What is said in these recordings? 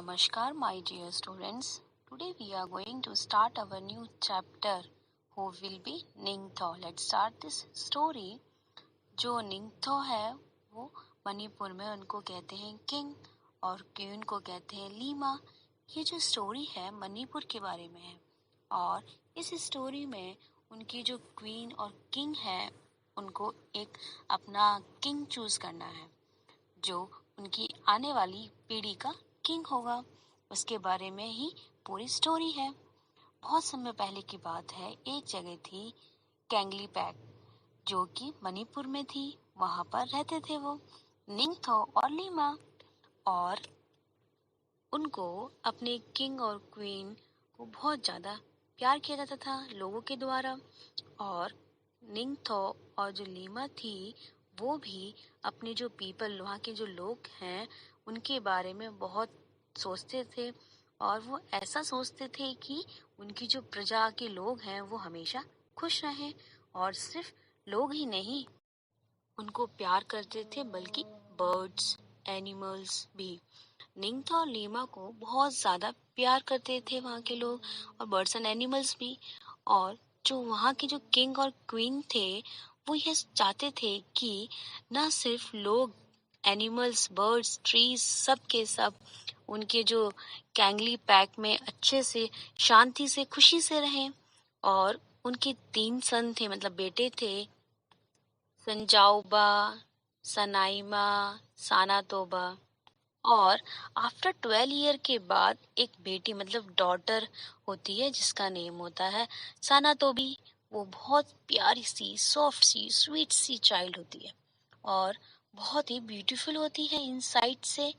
Namaskar, my dear students. Today we are going to start our new chapter, who will be Ningtho. Let's start this story. जो निंगथो है वो मणिपुर में उनको कहते हैं किंग और क्वीन को कहते हैं लीमा। ये जो स्टोरी है मणिपुर के बारे में है और इस स्टोरी में उनकी जो क्वीन और किंग है उनको एक अपना किंग चूज करना है जो उनकी आने वाली पीढ़ी का किंग होगा। उसके बारे में ही पूरी स्टोरी है। बहुत समय पहले की बात है। एक जगह थी कैंगली पैक जो कि मणिपुर में थी। वहां पर रहते थे वो निंगथो और लीमा और उनको अपने किंग और क्वीन को बहुत ज्यादा प्यार किया जाता था लोगों के द्वारा। और निंगथो और जो लीमा थी वो भी अपने जो पीपल वहाँ के जो लोग हैं उनके बारे में बहुत सोचते थे और वो ऐसा सोचते थे कि उनकी जो प्रजा के लोग हैं वो हमेशा खुश रहें और सिर्फ लोग ही नहीं उनको प्यार करते थे बल्कि बर्ड्स एनिमल्स भी। निंगथो और लीमा को बहुत ज्यादा प्यार करते थे वहाँ के लोग और बर्ड्स एंड एनिमल्स भी। और जो वहाँ के जो किंग और क्वीन थे वो ये चाहते थे कि ना सिर्फ लोग एनिमल्स बर्ड्स ट्रीज सब के सब उनके जो कैंगली पैक में अच्छे से शांति से खुशी से रहें। और उनके 3 सन थे मतलब बेटे थे संजाउबा सनाइमा सानातोबा। और आफ्टर 12 ईयर के बाद एक बेटी मतलब डॉटर होती है जिसका नेम होता है सानातोबी। वो बहुत प्यारी सी सॉफ्ट सी स्वीट सी चाइल्ड होती है और बहुत ही ब्यूटीफुल होती है इनसाइड से।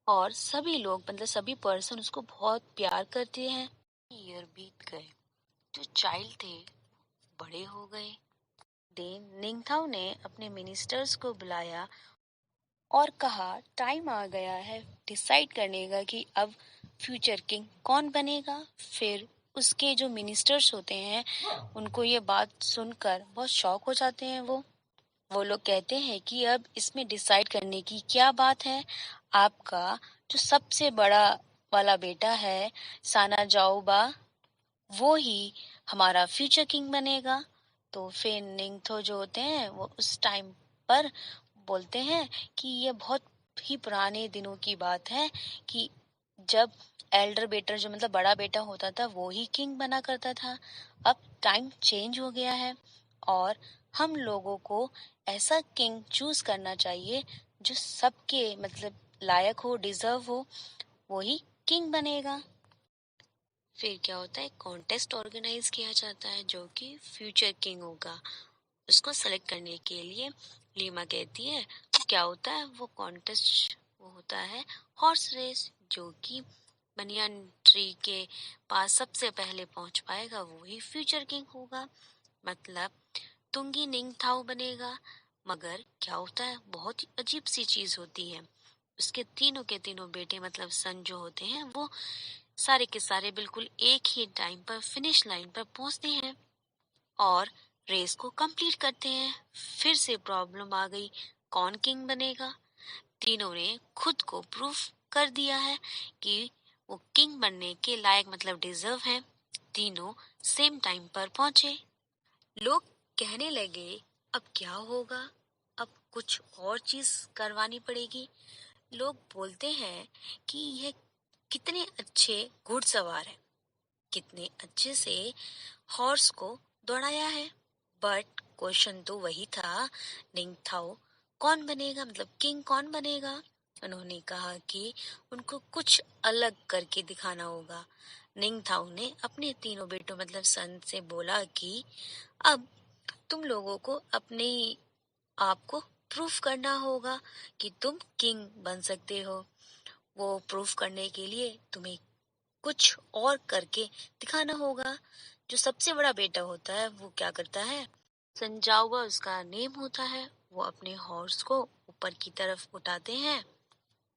और सभी लोग मतलब सभी पर्सन उसको बहुत प्यार करते हैं। ईयर बीत गए। जो चाइल्ड थे बड़े हो गए। देन निंगथाओ ने अपने मिनिस्टर्स को बुलाया और कहा टाइम आ गया है डिसाइड करने का कि अब फ्यूचर किंग कौन बनेगा। फिर उसके जो मिनिस्टर्स होते हैं उनको ये बात सुनकर बहुत शॉक हो जाते हैं। वो लोग कहते हैं कि अब इसमें डिसाइड करने की क्या बात है। आपका जो सबसे बड़ा वाला बेटा है साना जाओबा वो ही हमारा फ्यूचर किंग बनेगा। तो फिर निंगथो जो होते हैं वो उस टाइम पर बोलते हैं कि ये बहुत ही पुराने दिनों की बात है कि जब एल्डर बेटा जो मतलब बड़ा बेटा होता था वो ही किंग बना करता था। अब टाइम चेंज हो गया है और हम लोगों को ऐसा किंग चूज करना चाहिए जो सबके मतलब लायक हो डिजर्व हो वो ही किंग बनेगा। फिर क्या होता है कॉन्टेस्ट ऑर्गेनाइज किया जाता है जो कि फ्यूचर किंग होगा। उसको सेलेक्ट करने के लिए लीमा कहती है क्या होता है वो कॉन्टेस्ट वो होता है हॉर्स रेस जो कि बनियान ट्री के पास सबसे पहले पहुंच पाएगा वो ही फ्यूचर किंग होगा। मतलब तुंगी निंगथाओ बनेगा। मगर क्या होता है बहुत ही अजीब सी चीज होती है। उसके तीनों के तीनों बेटे मतलब सन जो होते हैं वो सारे के सारे बिल्कुल एक ही टाइम पर फिनिश लाइन पर पहुंचते हैं और रेस को कंप्लीट करते हैं। फिर से प्रॉब्लम आ गई कौन किंग बनेगा। तीनों ने खुद को प्रूफ कर दिया है कि वो किंग बनने के लायक मतलब डिजर्व हैं। तीनों सेम टाइम पर पहुंचे। लोग कहने लगे अब क्या होगा अब कुछ और चीज करवानी पड़ेगी। लोग बोलते हैं कि यह कितने अच्छे घुड़सवार है कितने अच्छे से हॉर्स को दौड़ाया है। बट क्वेश्चन तो वही था निंगथाओ कौन बनेगा मतलब किंग कौन बनेगा। उन्होंने कहा कि उनको कुछ अलग करके दिखाना होगा। निंगथाओ ने अपने तीनों बेटों मतलब सन से बोला कि अब तुम लोगों को अपने आप को प्रूफ करना होगा कि तुम किंग बन सकते हो। वो प्रूफ करने के लिए तुम्हें कुछ और करके दिखाना होगा। जो सबसे बड़ा बेटा होता है वो क्या करता है संजावा उसका नेम होता है। वो अपने हॉर्स को ऊपर की तरफ उठाते हैं।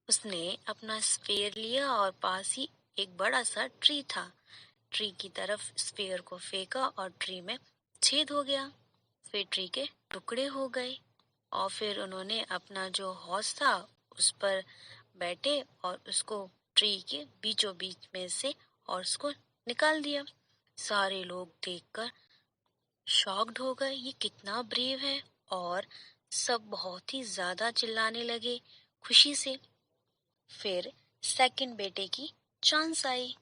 उसने अपना स्पेयर लिया और पास ही एक बड़ा सा ट्री था। ट्री की तरफ स्पेयर को फेंका और ट्री में छेद हो गया। फिर ट्री के टुकड़े हो गए और फिर उन्होंने अपना जो हॉर्स था उस पर बैठे और उसको ट्री के बीचों बीच में से हॉर्स को निकाल दिया। सारे लोग देखकर शॉक्ड हो गए, ये कितना ब्रेव है, और सब बहुत ही ज्यादा चिल्लाने लगे खुशी से। फिर सेकंड बेटे की चांस आई।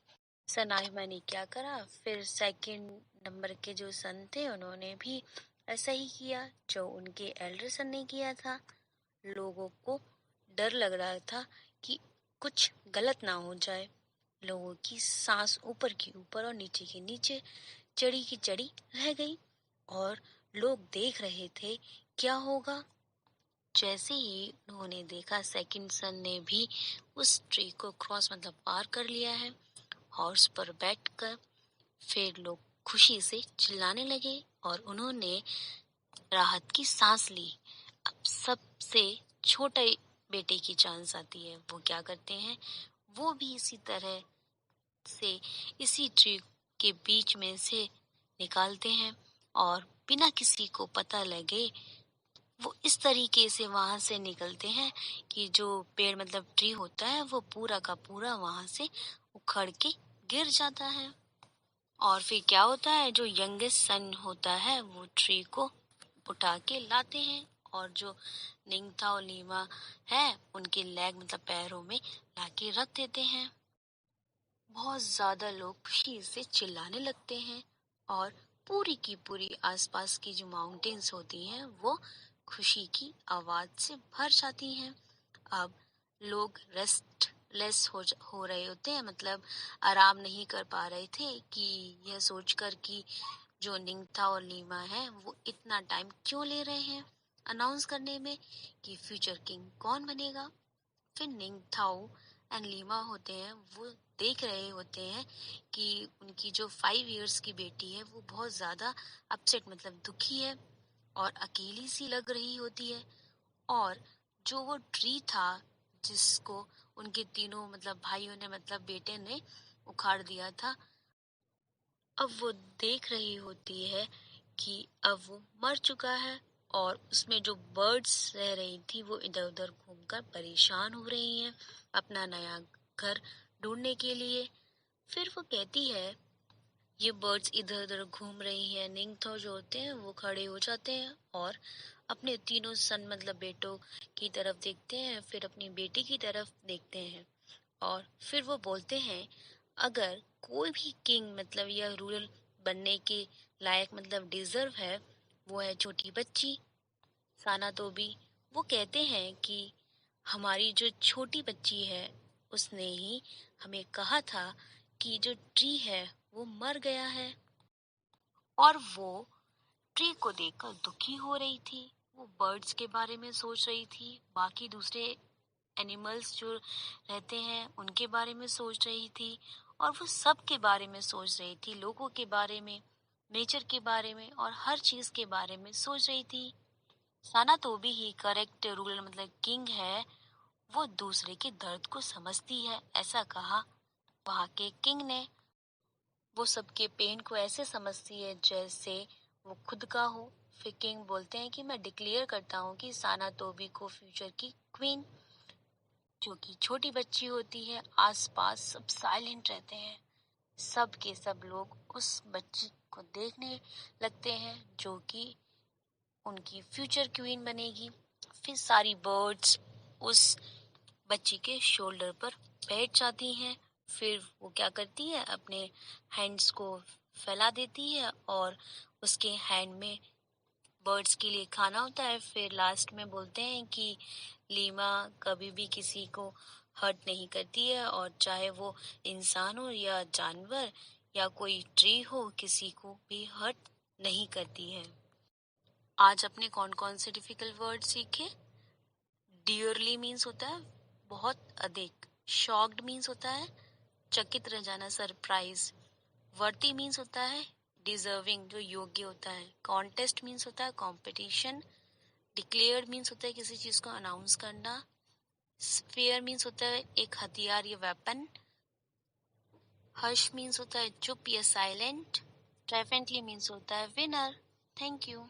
सनाइमा ने क्या करा, फिर सेकंड नंबर के जो सन थे उन्होंने भी ऐसा ही किया जो उनके एल्डर सन ने किया था। लोगों को डर लग रहा था कि कुछ गलत ना हो जाए। लोगों की सांस ऊपर की ऊपर और नीचे की नीचे, चढ़ी की चढ़ी रह गई, और लोग देख रहे थे क्या होगा। जैसे ही उन्होंने देखा सेकंड सन ने भी उस ट्री को क्रॉस मतलब पार कर लिया है हॉर्स पर बैठकर, फिर लोग खुशी से चिल्लाने लगे और उन्होंने राहत की सांस ली। अब सबसे छोटे बेटे की चांस आती है। वो क्या करते हैं, वो भी इसी तरह से इसी ट्री के बीच में से निकालते हैं और बिना किसी को पता लगे वो इस तरीके से वहां से निकलते हैं कि जो पेड़ मतलब ट्री होता है वो पूरा का पूरा वहां से उखड़ के गिर जाता है। और फिर क्या होता है, जो यंगेस्ट सन होता है वो ट्री को उठा के लाते हैं और जो निंगथाओ और लीमा है उनके लेग मतलब पैरों में लाके रख देते हैं। बहुत ज्यादा लोग खुशी से चिल्लाने लगते हैं और पूरी की पूरी आसपास की जो माउंटेन्स होती हैं वो खुशी की आवाज से भर जाती हैं। अब लोग रेस्टलेस हो रहे होते हैं, मतलब आराम नहीं कर पा रहे थे कि यह सोचकर कि जो निंगथाओ और लीमा है वो इतना टाइम क्यों ले रहे हैं अनाउंस करने में कि फ्यूचर किंग कौन बनेगा। फिर निंगथाओ एंड लीमा होते हैं वो देख रहे होते हैं कि उनकी जो 5 इयर्स की बेटी है वो बहुत ज्यादा अपसेट मतलब दुखी है और अकेली सी लग रही होती है। और जो वो ट्री था जिसको उनके तीनों मतलब भाइयों ने मतलब बेटे ने उखाड़ दिया था, अब वो देख रही होती है कि अब वो मर चुका है और उसमें जो बर्ड्स रह रही थी वो इधर उधर घूमकर परेशान हो रही हैं अपना नया घर ढूंढने के लिए। फिर वो कहती है, ये बर्ड्स इधर उधर घूम रही हैं। निंगथो जो होते हैं वो खड़े हो जाते हैं और अपने तीनों सन मतलब बेटों की तरफ देखते हैं, फिर अपनी बेटी की तरफ देखते हैं और फिर वो बोलते हैं, अगर कोई भी किंग मतलब या रूलर बनने के लायक मतलब डिजर्व है वो है छोटी बच्ची साना तोबी। वो कहते हैं कि हमारी जो छोटी बच्ची है उसने ही हमें कहा था कि जो ट्री है वो मर गया है। और वो ट्री को देखकर दुखी हो रही थी। वो बर्ड्स के बारे में सोच रही थी, बाकी दूसरे एनिमल्स जो रहते हैं उनके बारे में सोच रही थी और वो सब के बारे में सोच रही थी, लोगों के बारे में, नेचर के बारे में और हर चीज के बारे में सोच रही थी। साना तो भी ही करेक्ट रूलर मतलब किंग है, वो दूसरे के दर्द को समझती है ऐसा कहा वहाँ के किंग ने। वो सबके पेन को ऐसे समझती है जैसे वो खुद का हो। फिर किंग बोलते हैं कि मैं डिक्लेयर करता हूँ कि साना तोबी को फ्यूचर की क्वीन। जो कि छोटी बच्ची होती है, आसपास सब साइलेंट रहते हैं। सब के सब लोग उस बच्ची को देखने लगते हैं जो कि उनकी फ्यूचर क्वीन बनेगी। फिर सारी बर्ड्स उस बच्ची के शोल्डर पर बैठ जाती हैं। फिर वो क्या करती है, अपने हैंड्स को फैला देती है और उसके हैंड में बर्ड्स के लिए खाना होता है। फिर लास्ट में बोलते हैं कि लीमा कभी भी किसी को हर्ट नहीं करती है और चाहे वो इंसान हो या जानवर या कोई ट्री हो, किसी को भी हर्ट नहीं करती है। आज अपने कौन कौन से डिफिकल्ट वर्ड सीखे। डियरली मीन्स होता है बहुत अधिक। शॉक्ड मीन्स होता है चकित रह जाना, सरप्राइज। वर्ती मीन्स होता है डिजर्विंग, जो योग्य होता है। कॉन्टेस्ट मीन्स होता है कंपटीशन। डिक्लेयर्ड मीन्स होता है किसी चीज को अनाउंस करना। स्फेयर मीन्स होता है एक हथियार या वेपन। हर्ष मीन्स होता है चुप या साइलेंट। ट्राइफेंटली मीन्स होता है विनर। Thank you.